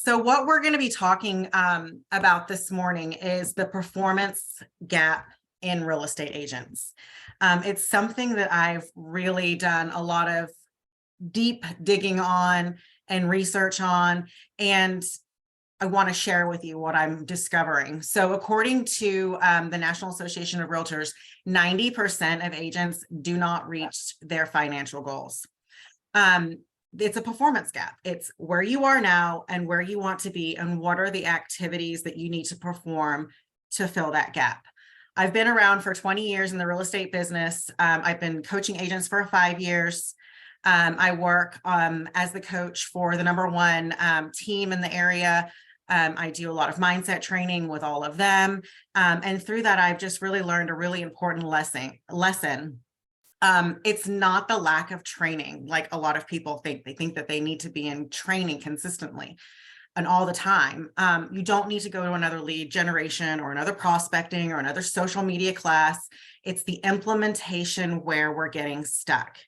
So what we're going to be talking about this morning is the performance gap in real estate agents. It's something that I've really done a lot of deep digging on and research on, and I want to share with you what I'm discovering. So according to the National Association of Realtors, 90% of agents do not reach their financial goals. It's a performance gap. It's where you are now and where you want to be, and what are the activities that you need to perform to fill that gap. I've been around for 20 years in the real estate business. I've been coaching agents for 5 years. I work as the coach for the #1 team in the area. I do a lot of mindset training with all of them. And through that, I've just really learned a really important lesson. It's not the lack of training like a lot of people think. They think that they need to be in training consistently and all the time. You don't need to go to another lead generation or another prospecting or another social media class. It's the implementation where we're getting stuck.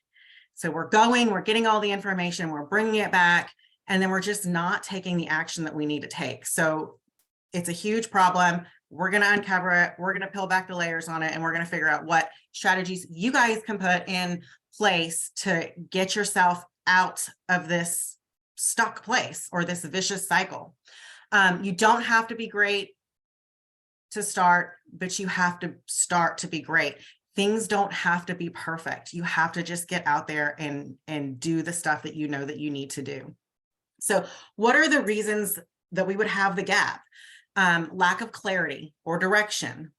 So we're getting all the information, we're bringing it back, and then we're just not taking the action that we need to take. So it's a huge problem. We're going to uncover it. We're going to peel back the layers on it, and we're going to figure out what strategies you guys can put in place to get yourself out of this stuck place or this vicious cycle. You don't have to be great to start, but you have to start to be great. Things don't have to be perfect. You have to just get out there and do the stuff that you know that you need to do. So what are the reasons that we would have the gap? Lack of clarity or direction,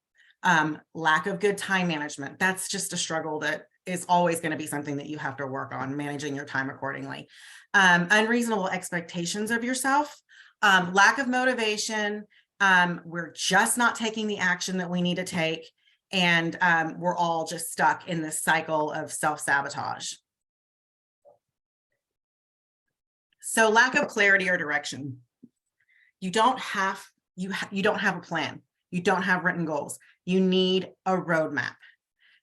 lack of good time management. That's just a struggle that is always going to be something that you have to work on, managing your time accordingly. Unreasonable expectations of yourself, lack of motivation. We're just not taking the action that we need to take. And we're all just stuck in this cycle of self-sabotage. So lack of clarity or direction. You don't have a plan. You don't have written goals. You need a roadmap.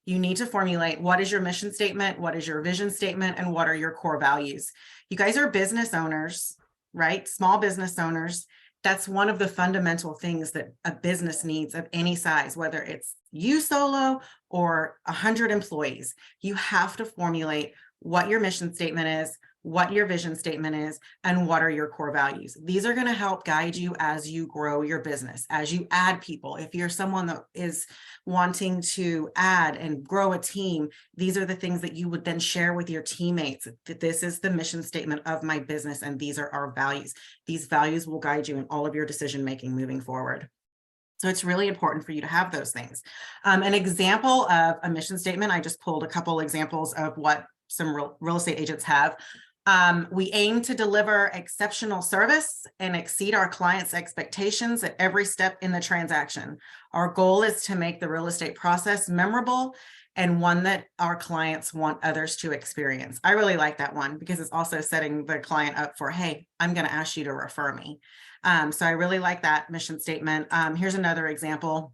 You need to formulate what is your mission statement, what is your vision statement, and what are your core values. You guys are business owners, right? Small business owners. That's one of the fundamental things that a business needs of any size, whether it's you solo or 100 employees. You have to formulate what your mission statement is, what your vision statement is, and what are your core values. These are going to help guide you as you grow your business, as you add people. If you're someone that is wanting to add and grow a team, these are the things that you would then share with your teammates. That this is the mission statement of my business, and these are our values. These values will guide you in all of your decision-making moving forward. So it's really important for you to have those things. An example of a mission statement, I just pulled a couple examples of what some real estate agents have. We aim to deliver exceptional service and exceed our clients' expectations at every step in the transaction. Our goal is to make the real estate process memorable and one that our clients want others to experience. I really like that one because it's also setting the client up for, hey, I'm going to ask you to refer me. So I really like that mission statement. Here's another example.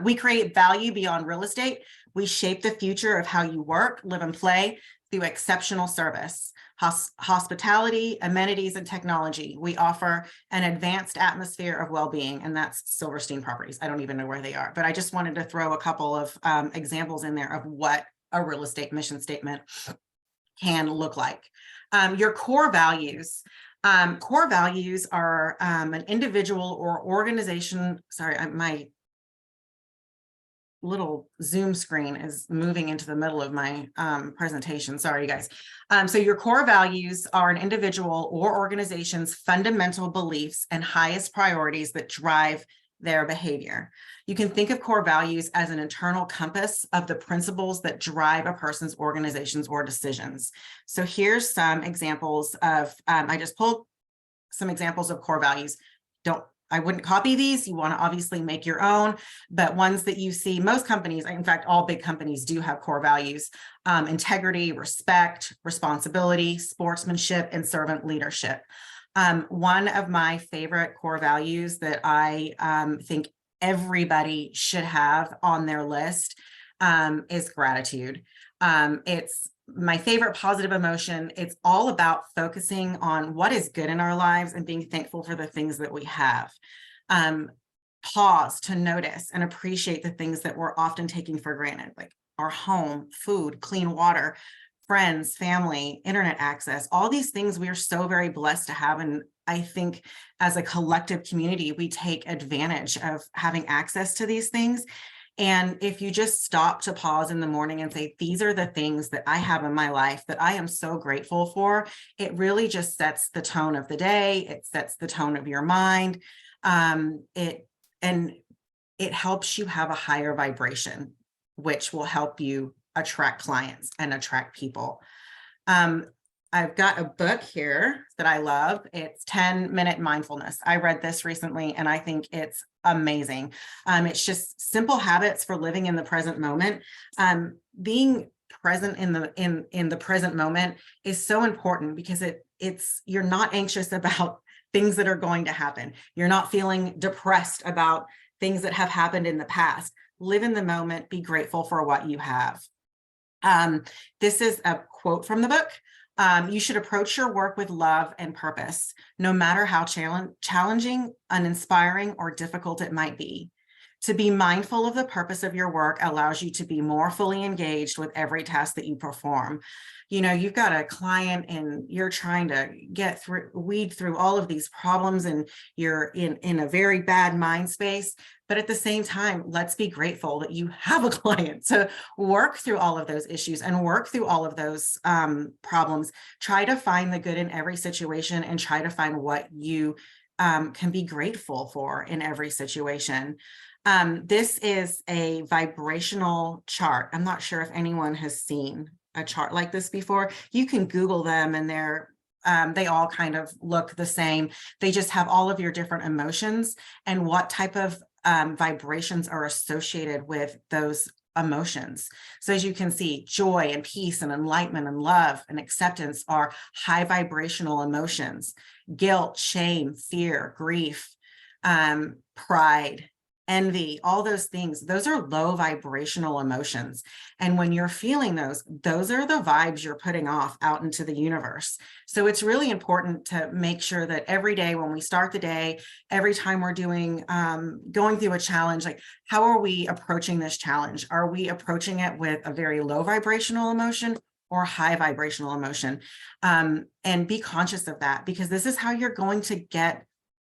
We create value beyond real estate. We shape the future of how you work, live, and play through exceptional service, hospitality, amenities, and technology. We offer an advanced atmosphere of well-being, and that's Silverstein Properties. I don't even know where they are, but I just wanted to throw a couple of examples in there of what a real estate mission statement can look like. Your core values. Core values are an individual or organization. Sorry, my little Zoom screen is moving into the middle of my presentation. Sorry, you guys. So your core values are an individual or organization's fundamental beliefs and highest priorities that drive their behavior. You can think of core values as an internal compass of the principles that drive a person's organizations or decisions. So here's some examples of, I just pulled some examples of core values. I wouldn't copy these. You want to obviously make your own, but ones that you see, most companies, in fact, all big companies do have core values: integrity, respect, responsibility, sportsmanship, and servant leadership. One of my favorite core values that I think everybody should have on their list is gratitude. It's my favorite positive emotion. It's all about focusing on what is good in our lives and being thankful for the things that we have. Pause to notice and appreciate the things that we're often taking for granted, like our home, food, clean water, friends, family, internet access, all these things we are so very blessed to have. And I think as a collective community, we take advantage of having access to these things. And if you just stop to pause in the morning and say, these are the things that I have in my life that I am so grateful for, it really just sets the tone of the day. It sets the tone of your mind. It helps you have a higher vibration, which will help you attract clients and attract people. I've got a book here that I love. It's 10-Minute Mindfulness. I read this recently and I think it's amazing. It's just simple habits for living in the present moment. Being present in the present moment is so important because you're not anxious about things that are going to happen. You're not feeling depressed about things that have happened in the past. Live in the moment, be grateful for what you have. This is a quote from the book. You should approach your work with love and purpose, no matter how challenging, uninspiring, or difficult it might be. To be mindful of the purpose of your work allows you to be more fully engaged with every task that you perform. You know, you've got a client and you're trying to weed through all of these problems and you're in a very bad mind space. But at the same time, let's be grateful that you have a client to work through all of those issues and work through all of those problems. Try to find the good in every situation and try to find what you can be grateful for in every situation. This is a vibrational chart. I'm not sure if anyone has seen a chart like this before. You can Google them and they all kind of look the same. They just have all of your different emotions and what type of vibrations are associated with those emotions. So as you can see, joy and peace and enlightenment and love and acceptance are high vibrational emotions. Guilt, shame, fear, grief, pride, envy, all those things, those are low vibrational emotions. And when you're feeling those are the vibes you're putting off out into the universe. So it's really important to make sure that every day when we start the day, every time we're doing, going through a challenge, like how are we approaching this challenge? Are we approaching it with a very low vibrational emotion or high vibrational emotion? And be conscious of that, because this is how you're going to get.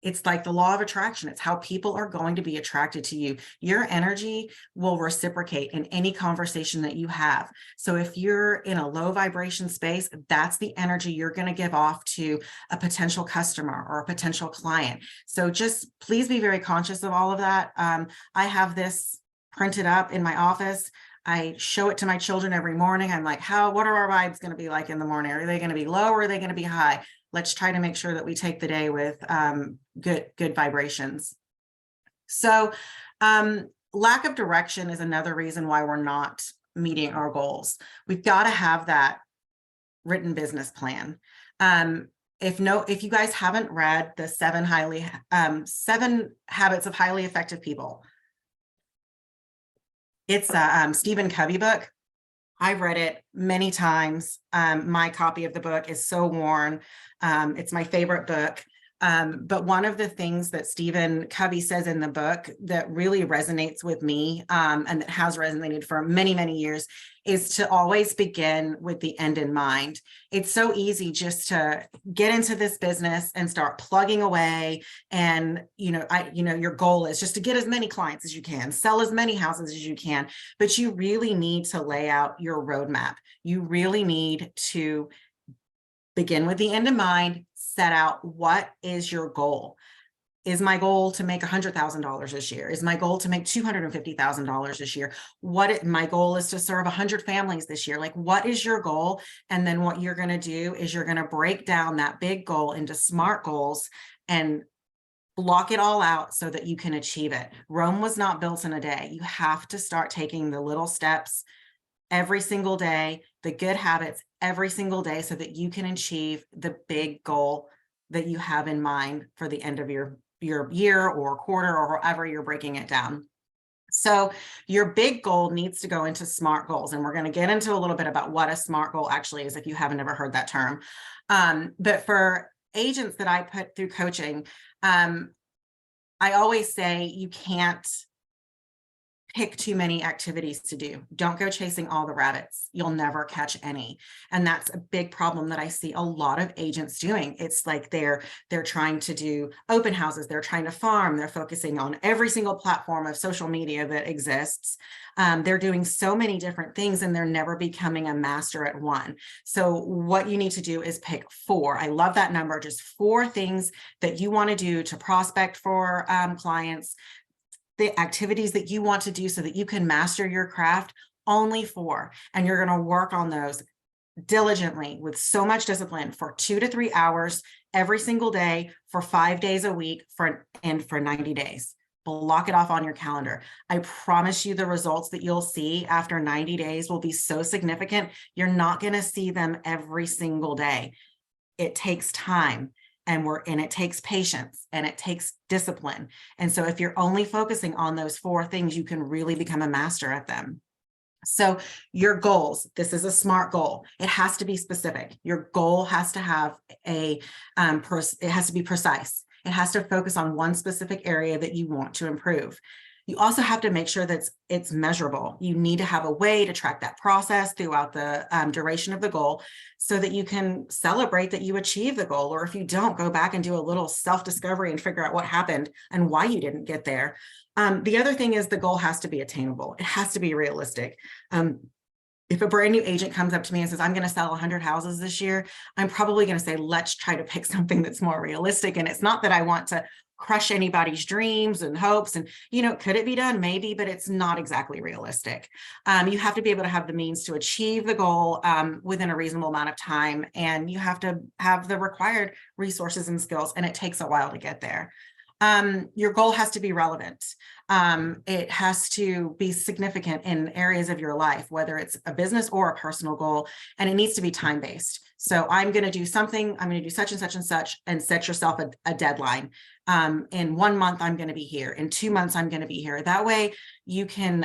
It's like the law of attraction. It's how people are going to be attracted to you. Your energy will reciprocate in any conversation that you have. So if you're in a low vibration space, that's the energy you're going to give off to a potential customer or a potential client. So just please be very conscious of all of that. I have this printed up in my office. I show it to my children every morning. I'm like, what are our vibes going to be like in the morning? Are they going to be low or are they going to be high? Let's try to make sure that we take the day with good vibrations. So lack of direction is another reason why we're not meeting our goals. We've got to have that written business plan. If you guys haven't read the 7 Habits of Highly Effective People, it's a Stephen Covey book. I've read it many times. My copy of the book is so worn. It's my favorite book. But one of the things that Stephen Covey says in the book that really resonates with me and that has resonated for many, many years is to always begin with the end in mind. It's so easy just to get into this business and start plugging away. And, your goal is just to get as many clients as you can, sell as many houses as you can, but you really need to lay out your roadmap. You really need to begin with the end in mind, set out what is your goal. Is my goal to make $100,000 this year? Is my goal to make $250,000 this year? My goal is to serve 100 families this year. Like, what is your goal? And then what you're going to do is you're going to break down that big goal into SMART goals and block it all out so that you can achieve it. Rome was not built in a day. You have to start taking the little steps every single day, the good habits every single day so that you can achieve the big goal that you have in mind for the end of your year or quarter or however you're breaking it down. So your big goal needs to go into SMART goals. And we're going to get into a little bit about what a SMART goal actually is if you haven't ever heard that term. But for agents that I put through coaching, I always say you can't pick too many activities to do. Don't go chasing all the rabbits. You'll never catch any. And that's a big problem that I see a lot of agents doing. It's like they're trying to do open houses, they're trying to farm, they're focusing on every single platform of social media that exists. They're doing so many different things and they're never becoming a master at one. So what you need to do is pick 4. I love that number, just 4 things that you want to do to prospect for clients, the activities that you want to do so that you can master your craft, only 4. And you're going to work on those diligently with so much discipline for 2 to 3 hours every single day for 5 days a week for 90 days. Block it off on your calendar. I promise you the results that you'll see after 90 days will be so significant. You're not going to see them every single day. It takes time. And it takes patience and it takes discipline. And so if you're only focusing on those 4 things, you can really become a master at them. So your goals, this is a SMART goal. It has to be specific. Your goal has to have it has to be precise. It has to focus on one specific area that you want to improve. You also have to make sure that it's measurable. You need to have a way to track that process throughout the duration of the goal so that you can celebrate that you achieve the goal. Or if you don't, go back and do a little self-discovery and figure out what happened and why you didn't get there. The other thing is the goal has to be attainable. It has to be realistic. If a brand new agent comes up to me and says, I'm going to sell 100 houses this year, I'm probably going to say, let's try to pick something that's more realistic. And it's not that I want to crush anybody's dreams and hopes. And, could it be done? Maybe, but it's not exactly realistic. You have to be able to have the means to achieve the goal within a reasonable amount of time. And you have to have the required resources and skills. And it takes a while to get there. Your goal has to be relevant. It has to be significant in areas of your life, whether it's a business or a personal goal, and it needs to be time-based. So I'm going to do something, I'm going to do such and such and such, and set yourself a deadline. In 1 month, I'm going to be here. In 2 months, I'm going to be here. That way you can,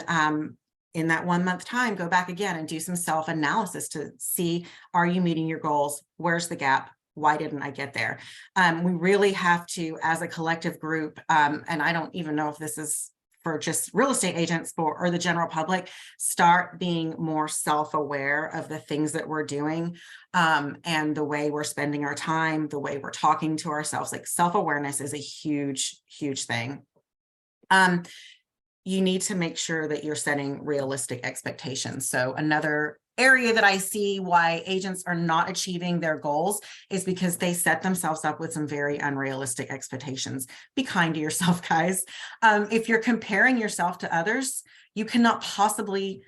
in that 1 month time, go back again and do some self-analysis to see, are you meeting your goals? Where's the gap? Why didn't I get there? We really have to, as a collective group, and I don't even know if this is for just real estate agents or the general public, start being more self-aware of the things that we're doing and the way we're spending our time, the way we're talking to ourselves. Like self-awareness is a huge, huge thing. You need to make sure that you're setting realistic expectations. So another area that I see why agents are not achieving their goals is because they set themselves up with some very unrealistic expectations. Be kind to yourself, guys. If you're comparing yourself to others, you cannot possibly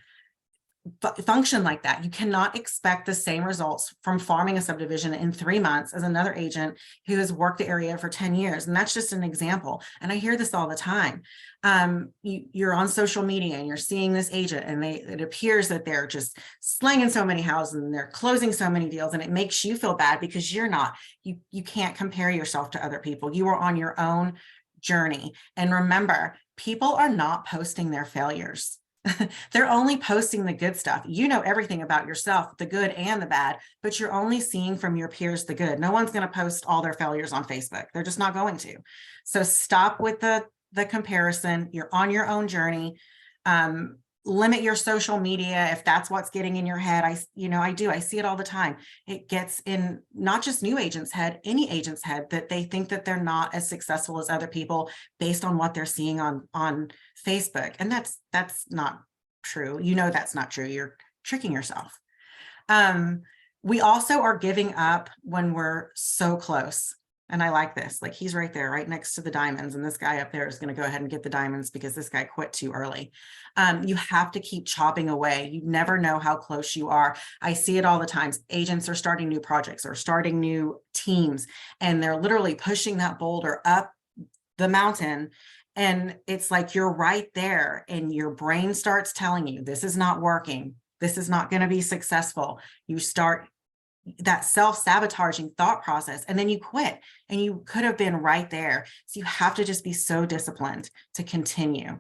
function like that. You cannot expect the same results from farming a subdivision in 3 months as another agent who has worked the area for 10 years. And that's just an example. And I hear this all the time. You're on social media and you're seeing this agent and it appears that they're just slanging so many houses and they're closing so many deals, and it makes you feel bad because you're not. You can't compare yourself to other people. You are on your own journey. And remember, people are not posting their failures. They're only posting the good stuff. You know everything about yourself, the good and the bad, but you're only seeing from your peers the good. No one's going to post all their failures on Facebook. They're just not going to. So stop with the comparison. You're on your own journey. Limit your social media if that's what's getting in your head. I see it all the time. It gets in not just new agents' head, any agent's head, that they think that they're not as successful as other people based on what they're seeing on Facebook. And that's not true. That's not true. You're tricking yourself. We also are giving up when we're so close. And I like this, like he's right there, right next to the diamonds. And this guy up there is going to go ahead and get the diamonds because this guy quit too early. You have to keep chopping away. You never know how close you are. I see it all the time. Agents are starting new projects or starting new teams, and they're literally pushing that boulder up the mountain. And it's like, you're right there and your brain starts telling you, this is not working. This is not going to be successful. You start that self-sabotaging thought process, and then you quit, and you could have been right there. So you have to just be so disciplined to continue.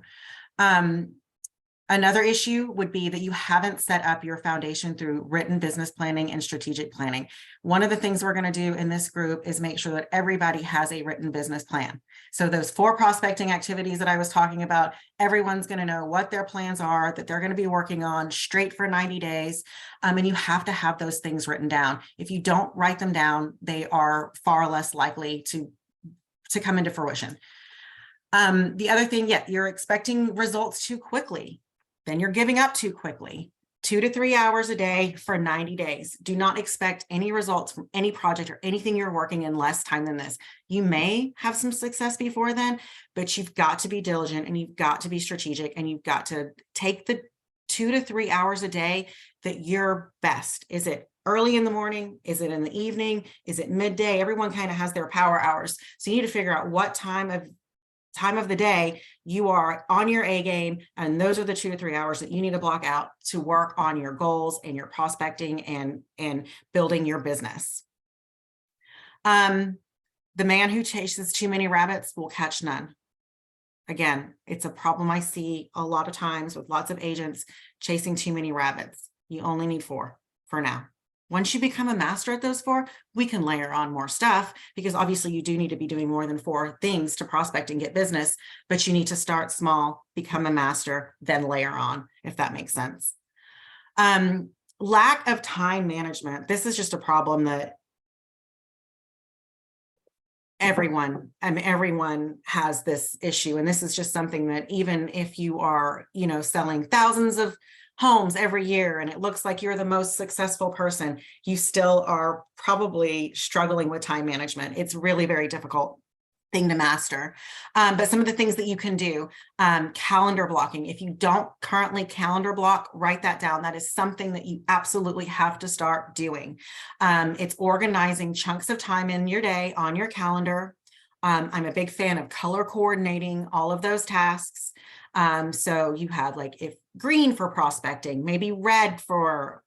Another issue would be that you haven't set up your foundation through written business planning and strategic planning. One of the things we're going to do in this group is make sure that everybody has a written business plan. So those 4 prospecting activities that I was talking about, everyone's going to know what their plans are that they're going to be working on straight for 90 days. And you have to have those things written down. If you don't write them down, they are far less likely to come into fruition. The other thing, you're expecting results too quickly. Then you're giving up too quickly. 2 to 3 hours a day for 90 days. Do not expect any results from any project or anything you're working in less time than this. You may have some success before then, but you've got to be diligent and you've got to be strategic and you've got to take the 2 to 3 hours a day that you're best. Is it early in the morning? Is it in the evening? Is it midday? Everyone kind of has their power hours. So you need to figure out what time of the day you are on your A game, and those are the 2 to 3 hours that you need to block out to work on your goals and your prospecting and building your business. The man who chases too many rabbits will catch none. Again, it's a problem I see a lot of times with lots of agents chasing too many rabbits. You only need 4 for now. Once you become a master at those 4, we can layer on more stuff, because obviously you do need to be doing more than 4 things to prospect and get business, but you need to start small, become a master, then layer on, if that makes sense. Lack of time management. This is just a problem that everyone has this issue. And this is just something that even if you are, selling thousands of homes every year and it looks like you're the most successful person, you still are probably struggling with time management. It's really very difficult thing to master. But some of the things that you can do, calendar blocking. If you don't currently calendar block, write that down. That is something that you absolutely have to start doing. It's organizing chunks of time in your day on your calendar. I'm a big fan of color coordinating all of those tasks. So you have if green for prospecting, maybe red for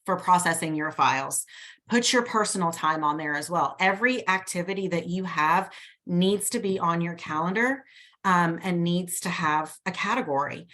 processing your files. Put your personal time on there as well. Every activity that you have needs to be on your calendar and needs to have a category.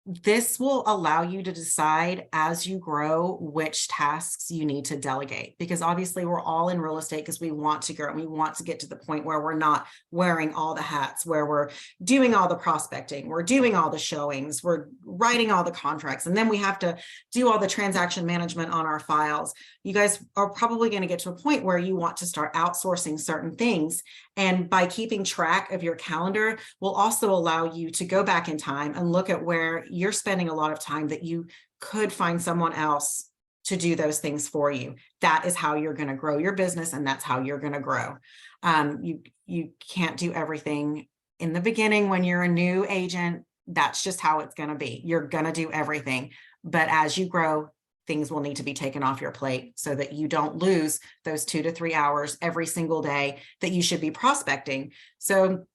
This will allow you to decide as you grow which tasks you need to delegate, because obviously we're all in real estate because we want to grow and we want to get to the point where we're not wearing all the hats, where we're doing all the prospecting, we're doing all the showings, we're writing all the contracts, and then we have to do all the transaction management on our files. You guys are probably going to get to a point where you want to start outsourcing certain things. And by keeping track of your calendar will also allow you to go back in time and look at where you're spending a lot of time that you could find someone else to do those things for you. That is how you're going to grow your business, and that's how you're going to grow. You can't do everything in the beginning when you're a new agent. That's just how it's going to be. You're going to do everything. But as you grow, things will need to be taken off your plate so that you don't lose those 2 to 3 hours every single day that you should be prospecting. So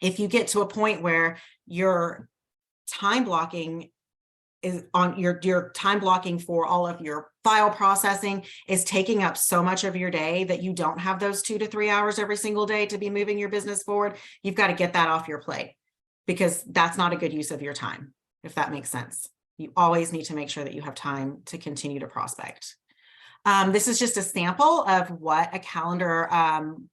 if you get to a point where your time blocking is on your time blocking for all of your file processing is taking up so much of your day that you don't have those 2 to 3 hours every single day to be moving your business forward, you've got to get that off your plate, because that's not a good use of your time, if that makes sense. You always need to make sure that you have time to continue to prospect. This is just a sample of what a calendar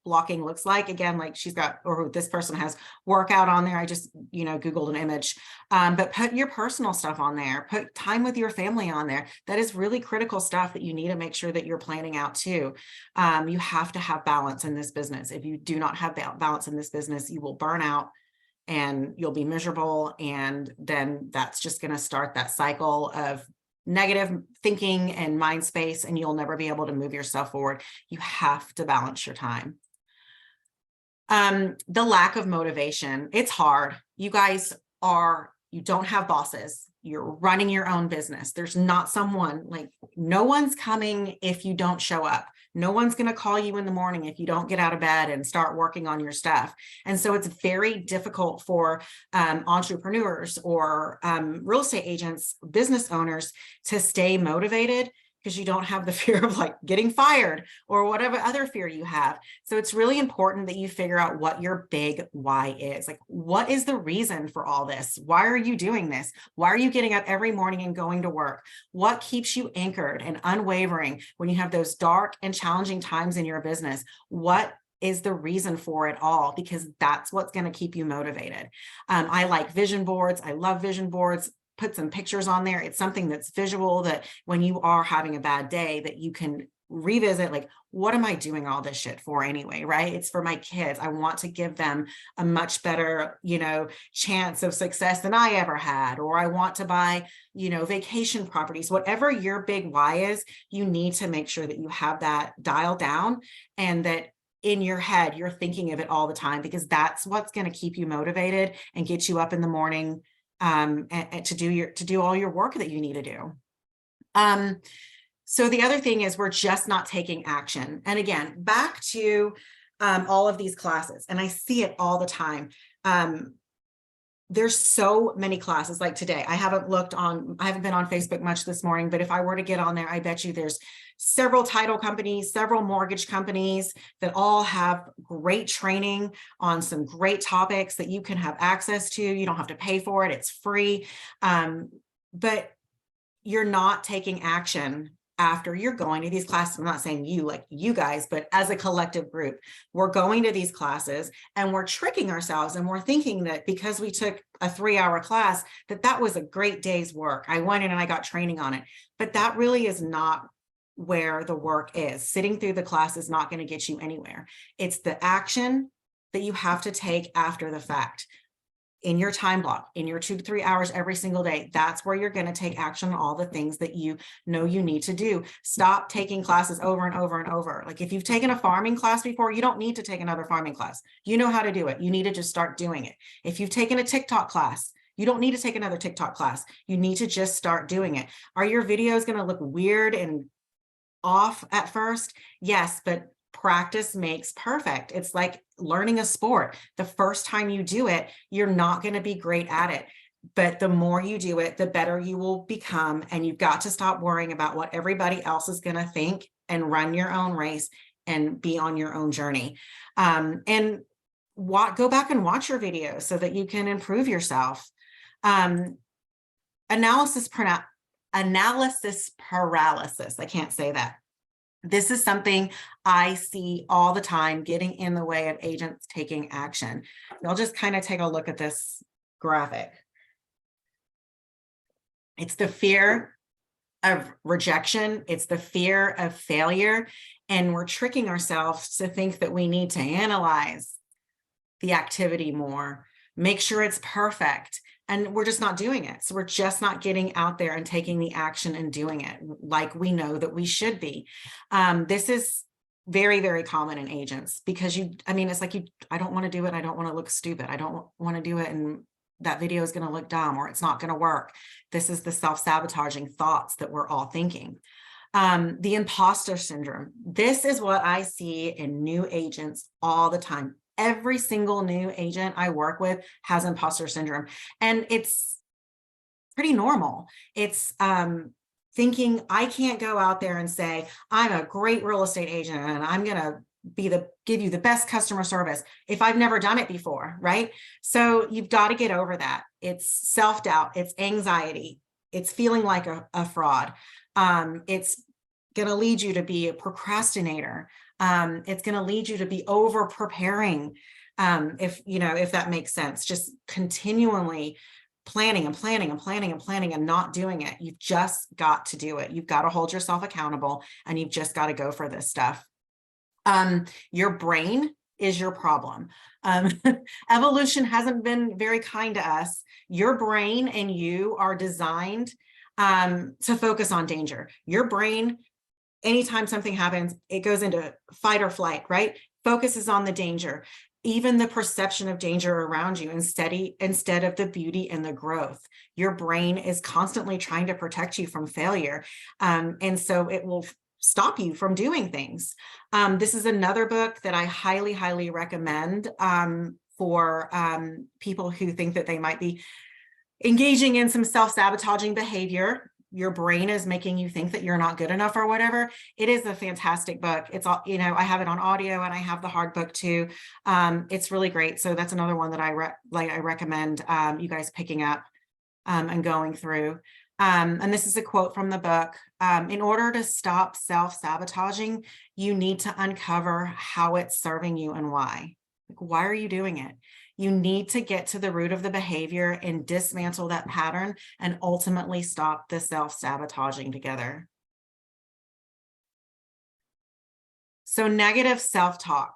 blocking looks like. Again, she's got, or this person has workout on there. I just, Googled an image, but put your personal stuff on there, put time with your family on there. That is really critical stuff that you need to make sure that you're planning out too. You have to have balance in this business. If you do not have balance in this business, you will burn out and you'll be miserable. And then that's just going to start that cycle of negative thinking and mind space, and you'll never be able to move yourself forward. You have to balance your time. The lack of motivation. It's hard. You guys you don't have bosses. You're running your own business. There's not someone no one's coming if you don't show up. No one's going to call you in the morning if you don't get out of bed and start working on your stuff. And so it's very difficult for entrepreneurs or real estate agents, business owners to stay motivated, because you don't have the fear of like getting fired or whatever other fear you have. So it's really important that you figure out what your big why is. Like, what is the reason for all this? Why are you doing this? Why are you getting up every morning and going to work? What keeps you anchored and unwavering when you have those dark and challenging times in your business? What is the reason for it all? Because that's what's going to keep you motivated. I like vision boards. I love vision boards. Put some pictures on there. It's something that's visual, that when you are having a bad day, that you can revisit, like, what am I doing all this shit for anyway, right? It's for my kids. I want to give them a much better, chance of success than I ever had, or I want to buy, vacation properties. Whatever your big why is, you need to make sure that you have that dialed down, and that in your head, you're thinking of it all the time, because that's what's going to keep you motivated and get you up in the morning and to do all your work that you need to do. So the other thing is, we're just not taking action. And again, back to all of these classes, and I see it all the time. There's so many classes. Like today, I haven't been on Facebook much this morning, but if I were to get on there, I bet you there's several title companies, several mortgage companies that all have great training on some great topics that you can have access to. You don't have to pay for it. It's free. But you're not taking action after you're going to these classes. I'm not saying you guys, but as a collective group, we're going to these classes and we're tricking ourselves, and we're thinking that because we took a 3-hour class, that was a great day's work. I went in and I got training on it, but that really is not where the work is. Sitting through the class is not going to get you anywhere. It's the action that you have to take after the fact. In your time block, in your 2 to 3 hours every single day, that's where you're going to take action on all the things that you know you need to do. Stop taking classes over and over and over. Like, if you've taken a farming class before, you don't need to take another farming class. You know how to do it. You need to just start doing it. If you've taken a TikTok class, you don't need to take another TikTok class. You need to just start doing it. Are your videos going to look weird and off at first? Yes, but practice makes perfect. It's like learning a sport. The first time you do it, you're not going to be great at it. But the more you do it, the better you will become. And you've got to stop worrying about what everybody else is going to think, and run your own race and be on your own journey. And go back and watch your videos so that you can improve yourself. Analysis paralysis. I can't say that. This is something I see all the time getting in the way of agents taking action. I'll just kind of take a look at this graphic. It's the fear of rejection. It's the fear of failure. And we're tricking ourselves to think that we need to analyze the activity more, make sure it's perfect. And we're just not doing it. So we're just not getting out there and taking the action and doing it like we know that we should be. This is very, very common in agents, because it's like, I don't want to do it. I don't want to look stupid. I don't want to do it. And that video is going to look dumb, or it's not going to work. This is the self-sabotaging thoughts that we're all thinking. The imposter syndrome. This is what I see in new agents all the time. Every single new agent I work with has imposter syndrome, and it's pretty normal. It's thinking, I can't go out there and say, I'm a great real estate agent and I'm going to give you the best customer service if I've never done it before, right? So you've got to get over that. It's self-doubt, it's anxiety, it's feeling like a fraud. It's going to lead you to be a procrastinator. It's going to lead you to be over preparing. If that makes sense, just continually planning and not doing it. You've just got to do it. You've got to hold yourself accountable, and you've just got to go for this stuff. Your brain is your problem. Evolution hasn't been very kind to us. Your brain and you are designed to focus on danger. Your brain, anytime something happens, it goes into fight or flight, right? Focuses on the danger, even the perception of danger around you, instead of the beauty and the growth. Your brain is constantly trying to protect you from failure. And so it will stop you from doing things. This is another book that I highly, highly recommend for people who think that they might be engaging in some self-sabotaging behavior. your brain is making you think that you're not good enough or whatever, it is a fantastic book. It's all, you know, I have it on audio and I have the hard book too. It's really great. So that's another one that I recommend you guys picking up and going through. And this is a quote from the book. In order to stop self-sabotaging, you need to uncover how it's serving you and why. Like, why are you doing it? You need to get to the root of the behavior and dismantle that pattern and ultimately stop the self-sabotaging together. So negative self-talk.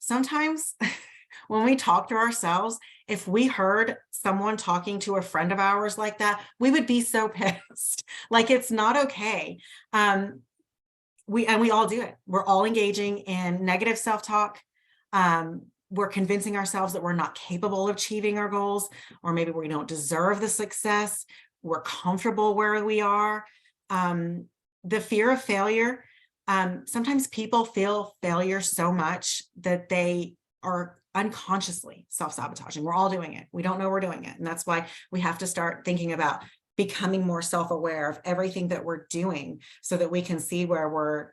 Sometimes when we talk to ourselves, if we heard someone talking to a friend of ours like that, we would be so pissed. Like, it's not okay. We all do it. We're all engaging in negative self-talk. We're convincing ourselves that we're not capable of achieving our goals, or maybe we don't deserve the success. We're comfortable where we are. The fear of failure. Sometimes people feel failure so much that they are unconsciously self-sabotaging. We're all doing it. We don't know we're doing it. And that's why we have to start thinking about becoming more self-aware of everything that we're doing so that we can see where we're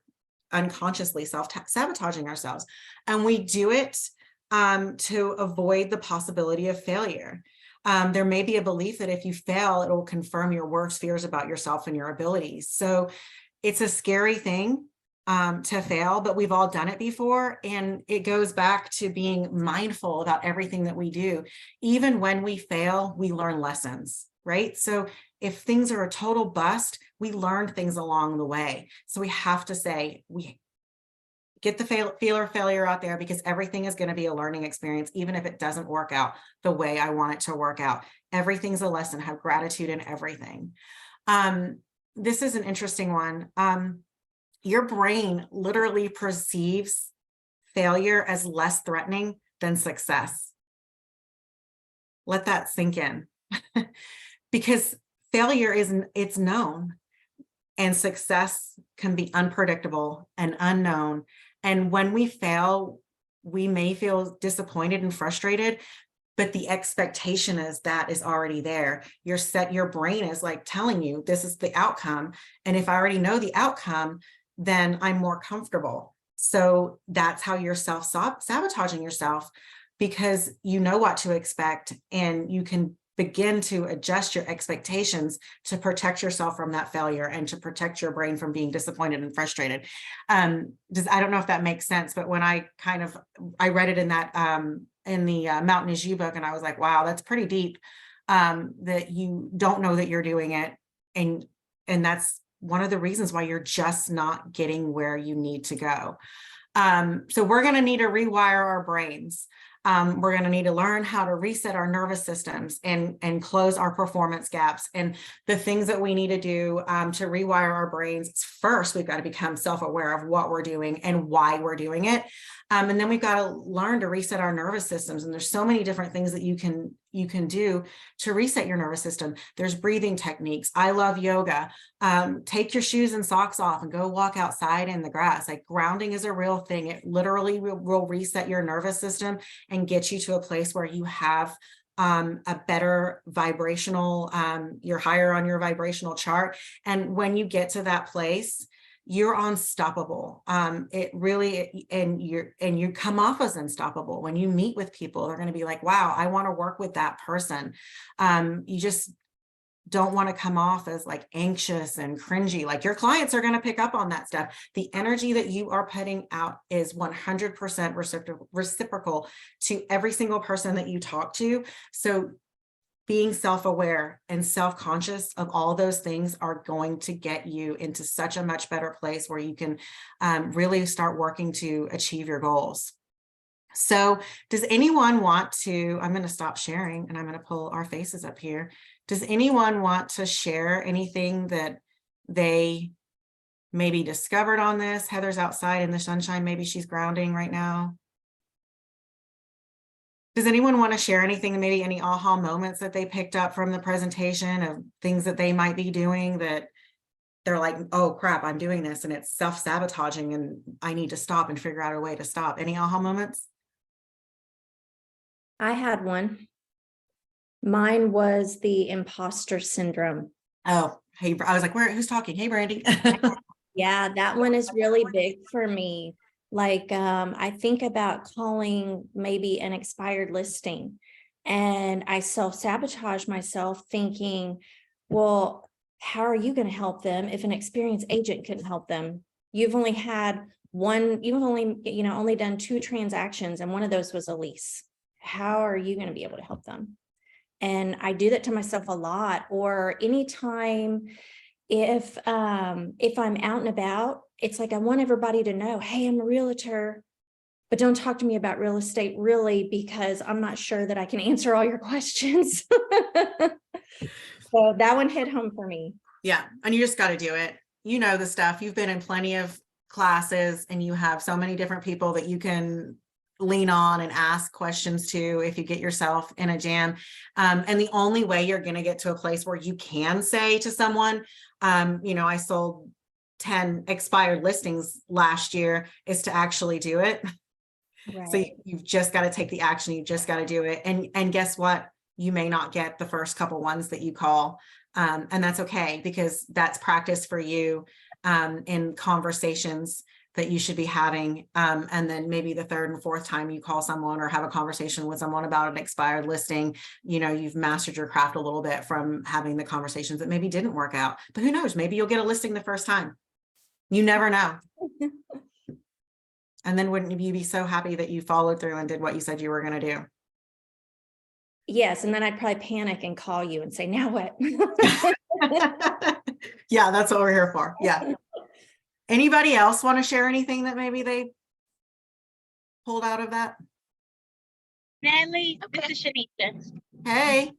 unconsciously self-sabotaging ourselves. And we do it to avoid the possibility of failure. There may be a belief that if you fail, it will confirm your worst fears about yourself and your abilities. So it's a scary thing to fail, but we've all done it before. And it goes back to being mindful about everything that we do. Even when we fail, we learn lessons, right? So if things are a total bust, we learned things along the way. So we have to say, we get the failure out there, because everything is going to be a learning experience, even if it doesn't work out the way I want it to work out. Everything's a lesson. Have gratitude in everything. This is an interesting one. Your brain literally perceives failure as less threatening than success. Let that sink in. Because failure it's known, and success can be unpredictable and unknown. And when we fail, we may feel disappointed and frustrated, but the expectation is that is already there. Your brain is like telling you this is the outcome. And if I already know the outcome, then I'm more comfortable. So that's how you're self-sabotaging yourself, because you know what to expect, and you can begin to adjust your expectations to protect yourself from that failure and to protect your brain from being disappointed and frustrated. I don't know if that makes sense, but when I read it in that in the Mountain Is You book, and I was like, wow, that's pretty deep, that you don't know that you're doing it. And that's one of the reasons why you're just not getting where you need to go. So we're going to need to rewire our brains. We're going to need to learn how to reset our nervous systems and close our performance gaps. And the things that we need to do to rewire our brains, first, we've got to become self-aware of what we're doing and why we're doing it. And then we've got to learn to reset our nervous systems. And there's so many different things that you can do to reset your nervous system. There's breathing techniques. I love yoga. Take your shoes and socks off and go walk outside in the grass. Like, grounding is a real thing. It literally will reset your nervous system and get you to a place where you have a better vibrational, you're higher on your vibrational chart. And when you get to that place, you're unstoppable. It really, and you come off as unstoppable. When you meet with people, they're going to be like, wow, I want to work with that person. You just don't want to come off as like anxious and cringy. Like, your clients are going to pick up on that stuff. The energy that you are putting out is 100% reciprocal to every single person that you talk to. So being self-aware and self-conscious of all those things are going to get you into such a much better place where you can really start working to achieve your goals. So does anyone want to, I'm going to stop sharing and I'm going to pull our faces up here. Does anyone want to share anything that they maybe discovered on this? Heather's outside in the sunshine. Maybe she's grounding right now. Does anyone want to share anything, maybe any aha moments that they picked up from the presentation of things that they might be doing that they're like, oh crap, I'm doing this and it's self-sabotaging and I need to stop and figure out a way to stop? Any aha moments? I had one. Mine was the imposter syndrome. Oh, Hey, I was like, who's talking? Hey, Brandy. Yeah, that one is really big for me. Like, I think about calling maybe an expired listing, and I self-sabotage myself thinking, well, how are you going to help them if an experienced agent couldn't help them? You've only had one, you've only, only done 2 transactions, and one of those was a lease. How are you going to be able to help them? And I do that to myself a lot. Or anytime if I'm out and about, it's like I want everybody to know, hey, I'm a realtor, but don't talk to me about real estate really, because I'm not sure that I can answer all your questions. So that one hit home for me. Yeah. And you just got to do it. You know the stuff. You've been in plenty of classes and you have so many different people that you can lean on and ask questions to if you get yourself in a jam. And the only way you're going to get to a place where you can say to someone, I sold 10 expired listings last year, is to actually do it. Right. So you've just got to take the action. You just got to do it. And guess what? You may not get the first couple ones that you call. And that's okay, because that's practice for you in conversations that you should be having. And then maybe the third and fourth time you call someone or have a conversation with someone about an expired listing, you've mastered your craft a little bit from having the conversations that maybe didn't work out. But who knows? Maybe you'll get a listing the first time. You never know. And then wouldn't you be so happy that you followed through and did what you said you were going to do? Yes. And then I'd probably panic and call you and say, now what? Yeah, that's what we're here for. Yeah. Anybody else want to share anything that maybe they pulled out of that? Natalie, this is Shanisha. Hey.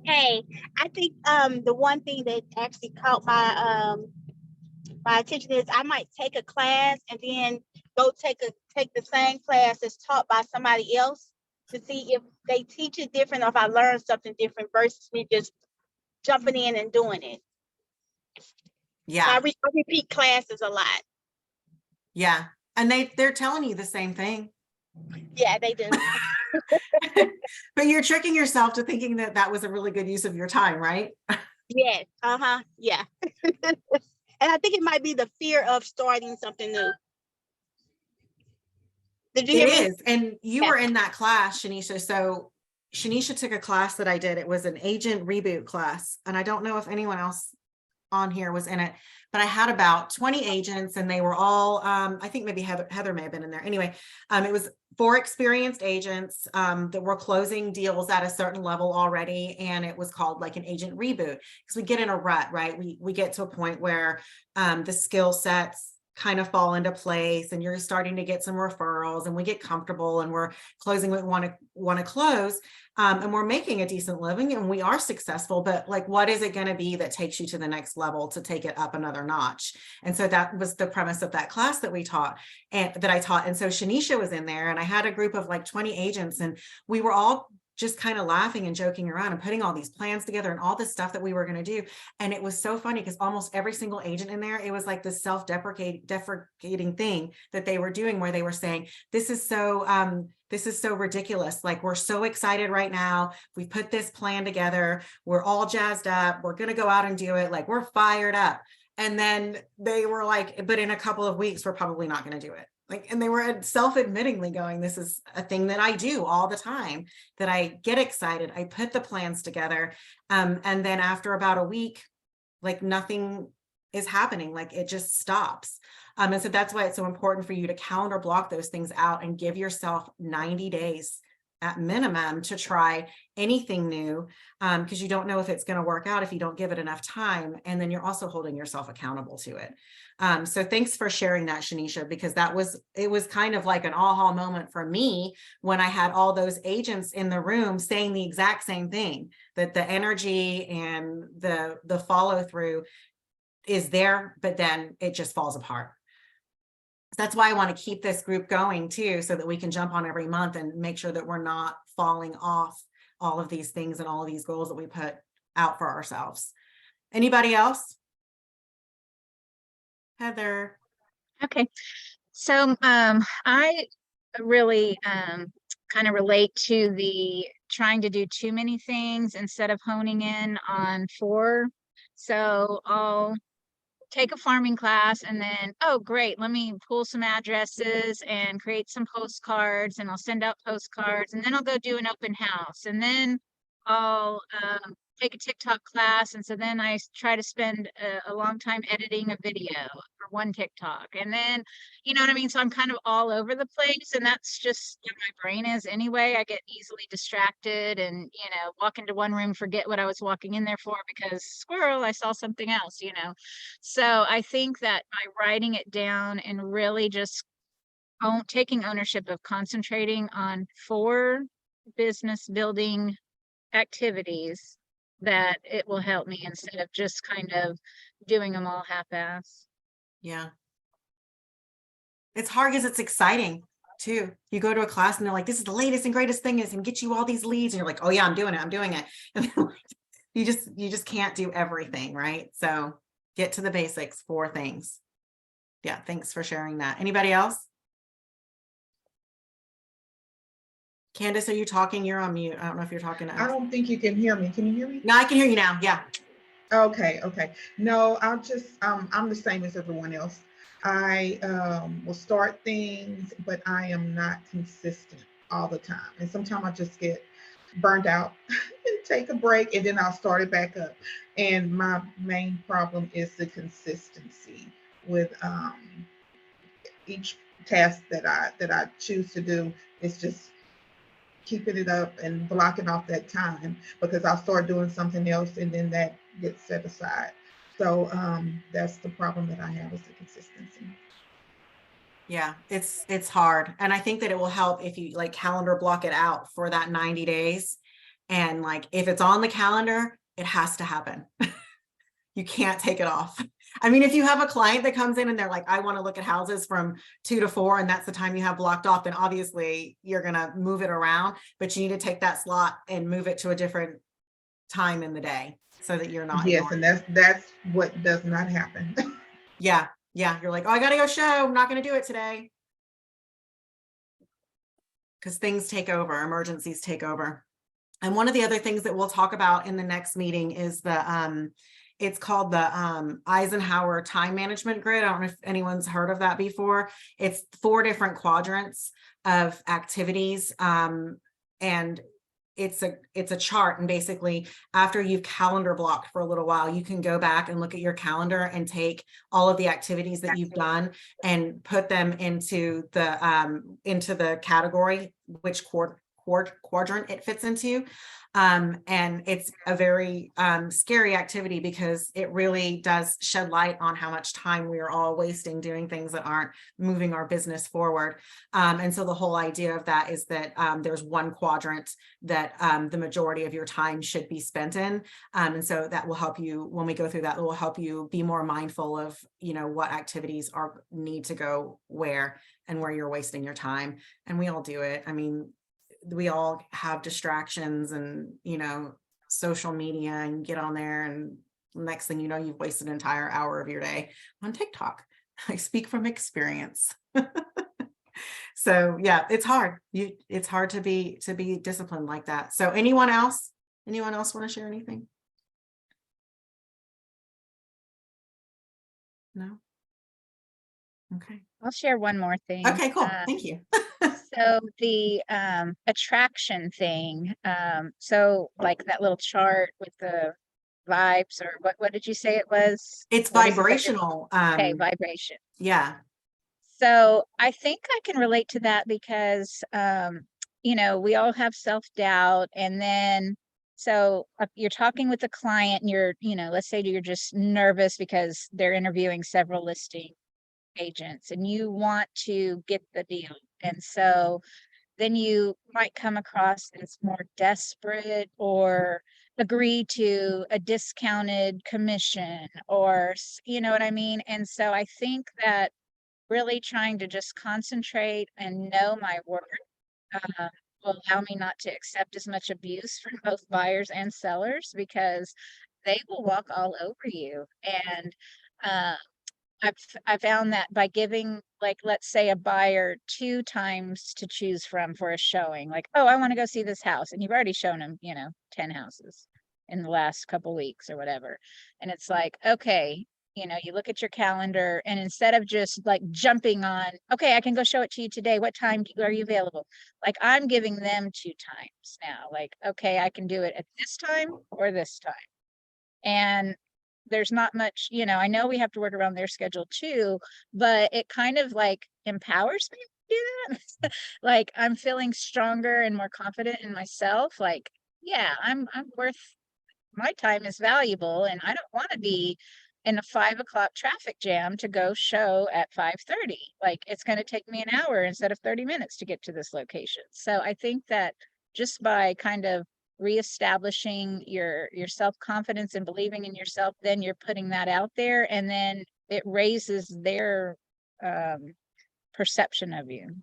Hey, I think the one thing that actually caught my attention is I might take a class and then go take the same class that's taught by somebody else to see if they teach it different or if I learn something different versus me just jumping in and doing it. Yeah. I repeat classes a lot. Yeah. And they're telling you the same thing. Yeah, they do. But you're tricking yourself to thinking that that was a really good use of your time, right? Yes. Yeah. And I think it might be the fear of starting something new. Did you hear me? It is. And you were in that class, Shanisha. So Shanisha took a class that I did. It was an agent reboot class. And I don't know if anyone else on here was in it, but I had about 20 agents and they were all, I think maybe Heather may have been in there. Anyway, it was 4 experienced agents that were closing deals at a certain level already. And it was called like an agent reboot, because we get in a rut, right? We get to a point where the skill sets kind of fall into place and you're starting to get some referrals and we get comfortable and we're closing what we want to close. And we're making a decent living and we are successful, but like, what is it going to be that takes you to the next level to take it up another notch? And so that was the premise of that class that we taught and that I taught. And so Shanisha was in there and I had a group of like 20 agents and we were all just kind of laughing and joking around and putting all these plans together and all this stuff that we were going to do. And it was so funny because almost every single agent in there, it was like this self-deprecating thing that they were doing where they were saying, this is so ridiculous. Like, we're so excited right now. We put this plan together. We're all jazzed up. We're going to go out and do it. Like, we're fired up. And then they were like, but in a couple of weeks, we're probably not going to do it. Like, and they were self-admittingly going, this is a thing that I do all the time, that I get excited. I put the plans together. And then after about a week, like nothing is happening. Like it just stops. And so that's why it's so important for you to calendar block those things out and give yourself 90 days at minimum to try anything new, because you don't know if it's going to work out if you don't give it enough time. And then you're also holding yourself accountable to it. So thanks for sharing that, Shanisha, because it was kind of like an aha moment for me when I had all those agents in the room saying the exact same thing, that the energy and the follow through is there, but then it just falls apart. That's why I want to keep this group going too, so that we can jump on every month and make sure that we're not falling off all of these things and all of these goals that we put out for ourselves. Anybody else? Heather. Okay. So I really kind of relate to the trying to do too many things instead of honing in on 4. So I'll take a farming class and then, oh, great, let me pull some addresses and create some postcards, and I'll send out postcards, and then I'll go do an open house, and then I'll take a TikTok class. And so then I try to spend a long time editing a video for one TikTok. And then, you know what I mean? So I'm kind of all over the place, and that's just what my brain is anyway. I get easily distracted and, walk into one room, forget what I was walking in there for because squirrel, I saw something else, So I think that by writing it down and really just taking ownership of concentrating on 4 business building activities, that it will help me instead of just kind of doing them all half-ass. Yeah. It's hard because it's exciting too. You go to a class and they're like, this is the latest and greatest thing, is and get you all these leads. And you're like, oh yeah, I'm doing it. And then, like, you just can't do everything, right? So get to the basics, 4 things. Yeah, thanks for sharing that. Anybody else? Candace, are you talking? You're on mute. I don't know if you're talking to I us. don't think you can hear me. Can you hear me? No, I can hear you now. Yeah. Okay. No, I'll just, I'm the same as everyone else. I will start things, but I am not consistent all the time. And sometimes I just get burned out and take a break, and then I'll start it back up. And my main problem is the consistency with each task that I choose to do. It's just keeping it up and blocking off that time, because I'll start doing something else and then that gets set aside. So that's the problem that I have, is the consistency. Yeah, it's hard. And I think that it will help if you like calendar block it out for that 90 days. And like, if it's on the calendar, it has to happen. You can't take it off. I mean, if you have a client that comes in and they're like, I want to look at houses from 2 to 4, and that's the time you have blocked off, then obviously you're going to move it around, but you need to take that slot and move it to a different time in the day so that you're not. Yes, and that's what does not happen. Yeah. You're like, oh, I got to go show. I'm not going to do it today. Because things take over, emergencies take over. And one of the other things that we'll talk about in the next meeting is it's called the Eisenhower time management grid. I don't know if anyone's heard of that before. It's 4 different quadrants of activities. And it's a chart. And basically, after you've calendar blocked for a little while, you can go back and look at your calendar and take all of the activities that you've done and put them into the category, which quadrant it fits into. And it's a very scary activity, because it really does shed light on how much time we are all wasting doing things that aren't moving our business forward. And so the whole idea of that is that there's one quadrant that the majority of your time should be spent in. And so that will help you, when we go through that, it will help you be more mindful of, what activities need to go where, and where you're wasting your time. And we all do it. I mean, we all have distractions and, social media, and get on there, and next thing you know, you've wasted an entire hour of your day on TikTok. I speak from experience. So yeah, it's hard. It's hard to be disciplined like that. So anyone else want to share anything? No? Okay. I'll share one more thing. Okay, cool. Thank you. So the attraction thing, so like that little chart with the vibes, or what did you say it was? It's What is it that vibrational. okay, vibration. Yeah. So I think I can relate to that because, we all have self-doubt. And then, so you're talking with a client and you're, let's say you're just nervous because they're interviewing several listing agents and you want to get the deal. And so then you might come across as more desperate, or agree to a discounted commission, or, you know what I mean? And so I think that really trying to just concentrate and know my worth will allow me not to accept as much abuse from both buyers and sellers, because they will walk all over you. And I found that by giving, like, let's say a buyer 2 times to choose from for a showing, like, oh, I want to go see this house, and you've already shown them, 10 houses. in the last couple weeks or whatever. And it's like, okay, you know, you look at your calendar and instead of just like jumping on, okay, I can go show it to you today. What time are you available? Like I'm giving them 2 times now. Like, okay, I can do it at this time or this time. And there's not much, you know, I know we have to work around their schedule too, but it kind of like empowers me to do that. Like I'm feeling stronger and more confident in myself. Like, yeah, I'm worth, my time is valuable and I don't want to be in a 5 o'clock traffic jam to go show at 5:30. Like it's going to take me an hour instead of 30 minutes to get to this location. So I think that just by kind of reestablishing your self-confidence and believing in yourself, then you're putting that out there and then it raises their perception of you.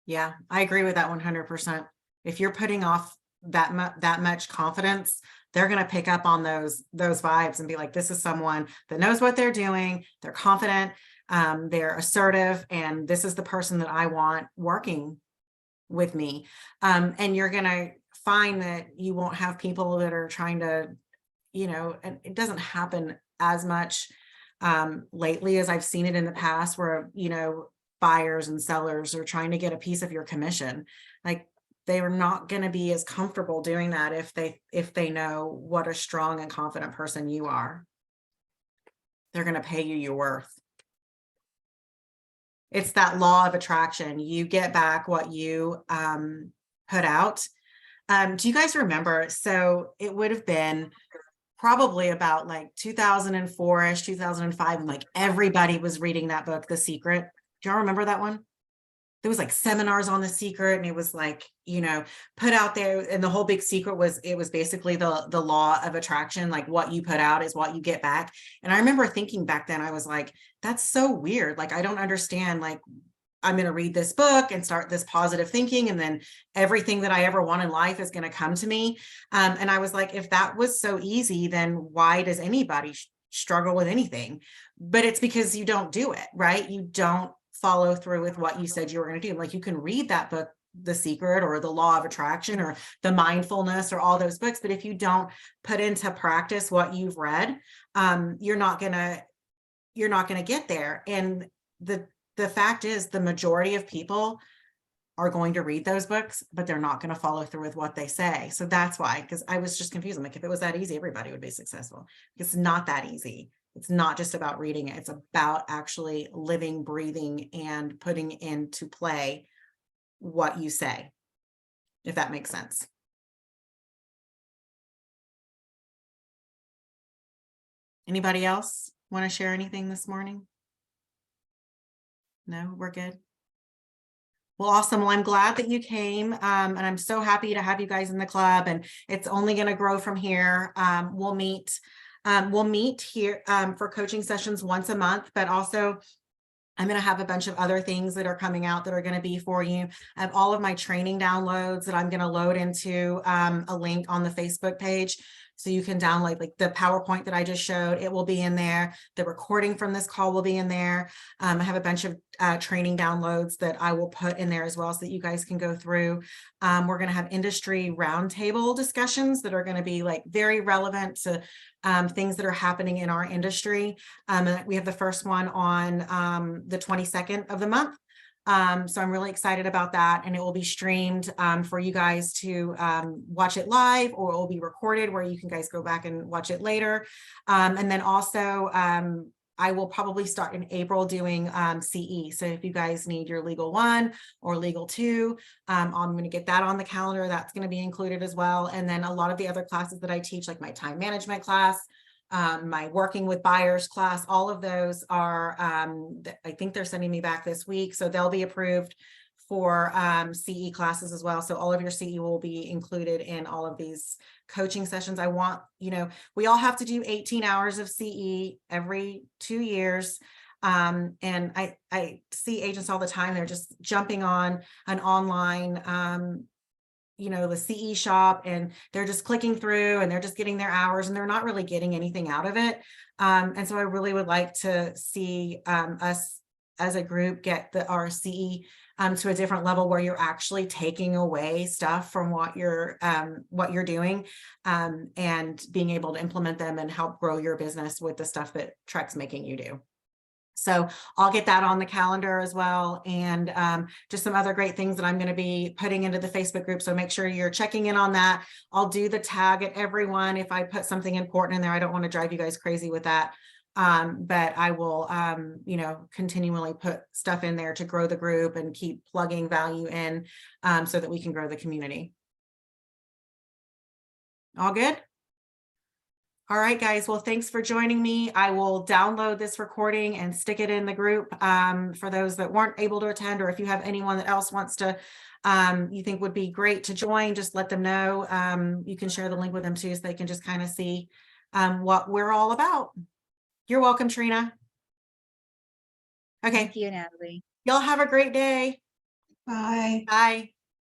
Yeah, I agree with that 100%. If you're putting off that much confidence, they're going to pick up on those vibes and be like, this is someone that knows what they're doing. They're confident, they're assertive, and this is the person that I want working with me. And you're going to find that you won't have people that are trying to, you know, and it doesn't happen as much lately as I've seen it in the past where, you know, buyers and sellers are trying to get a piece of your commission. Like they are not going to be as comfortable doing that if they know what a strong and confident person you are. They're going to pay you your worth. It's that law of attraction. You get back what you put out. Do you guys remember? So it would have been probably about like 2004-ish, 2005, and like everybody was reading that book, The Secret. Do y'all remember that one? There was like seminars on The Secret, and it was like, you know, put out there, and the whole big secret was, it was basically the law of attraction, like what you put out is what you get back. And I remember thinking back then, I was like, that's so weird. Like, I don't understand, like, I'm going to read this book and start this positive thinking, and then everything that I ever want in life is going to come to me. And I was like, if that was so easy, then why does anybody struggle with anything? But it's because you don't do it, right? You don't follow through with what you said you were going to do. Like you can read that book, The Secret, or The Law of Attraction, or The Mindfulness, or all those books, but if you don't put into practice what you've read, you're not gonna get there. And the fact is, the majority of people are going to read those books, but they're not going to follow through with what they say. So that's why, because I was just confused. I'm like, if it was that easy, everybody would be successful. It's not that easy. It's not just about reading it. It's about actually living, breathing, and putting into play what you say, if that makes sense. Anybody else want to share anything this morning? No, we're good. Well, awesome. Well, I'm glad that you came, and I'm so happy to have you guys in the club, and it's only going to grow from here. We'll meet here for coaching sessions once a month, but also I'm going to have a bunch of other things that are coming out that are going to be for you. I have all of my training downloads that I'm going to load into a link on the Facebook page. So you can download like the PowerPoint that I just showed. It will be in there. The recording from this call will be in there. I have a bunch of training downloads that I will put in there as well so that you guys can go through. We're going to have industry roundtable discussions that are going to be like very relevant to things that are happening in our industry. And we have the first one on the 22nd of the month. So I'm really excited about that, and it will be streamed for you guys to watch it live, or it will be recorded where you can guys go back and watch it later. And then also I will probably start in April doing CE. So if you guys need your Legal 1 or Legal 2, I'm going to get that on the calendar. That's going to be included as well. And then a lot of the other classes that I teach, like my time management class, my working with buyers class, all of those are, I think they're sending me back this week. So they'll be approved for CE classes as well. So all of your CE will be included in all of these coaching sessions. I want, you know, we all have to do 18 hours of CE every 2 years. And I see agents all the time. They're just jumping on an online, you know, the CE shop, and they're just clicking through and they're just getting their hours and they're not really getting anything out of it. And so I really would like to see us as a group get the RCE to a different level where you're actually taking away stuff from what you're doing, and being able to implement them and help grow your business with the stuff that Trek's making you do. So I'll get that on the calendar as well. And just some other great things that I'm going to be putting into the Facebook group. So make sure you're checking in on that. I'll do the tag at everyone. If I put something important in there, I don't want to drive you guys crazy with that. But I will, continually put stuff in there to grow the group and keep plugging value in, so that we can grow the community. All good? All right, guys. Well, thanks for joining me. I will download this recording and stick it in the group for those that weren't able to attend, or if you have anyone that else wants to, you think would be great to join, just let them know. You can share the link with them too, so they can just kind of see what we're all about. You're welcome, Trina. Okay. Thank you, Natalie. Y'all have a great day. Bye. Bye.